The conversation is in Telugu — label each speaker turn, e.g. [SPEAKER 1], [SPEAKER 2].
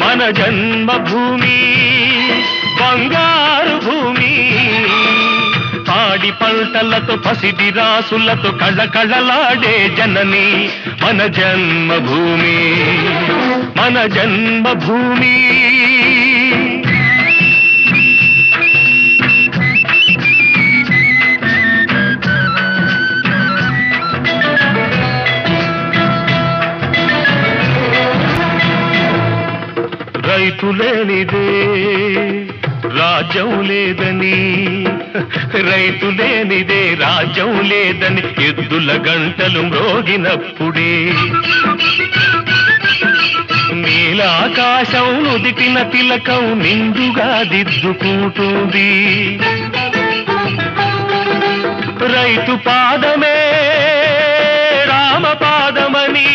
[SPEAKER 1] మన జన్మభూమి బంగారు భూమి, పాడి పంటలతో పసిడి రాసులతో కళకళలాడే జనని మన జన్మభూమి, మన జన్మభూమి. రైతు లేనిదే రాజ్యం లేదని, రైతు లేనిదే రాజ్యం లేదని ఎద్దుల గంటలు మ్రోగినప్పుడే, నీలాకాశం నుదిటిన తిలకం నిండుగా దిద్దుకుంటుంది. రైతు పాదమే రామ పాదమని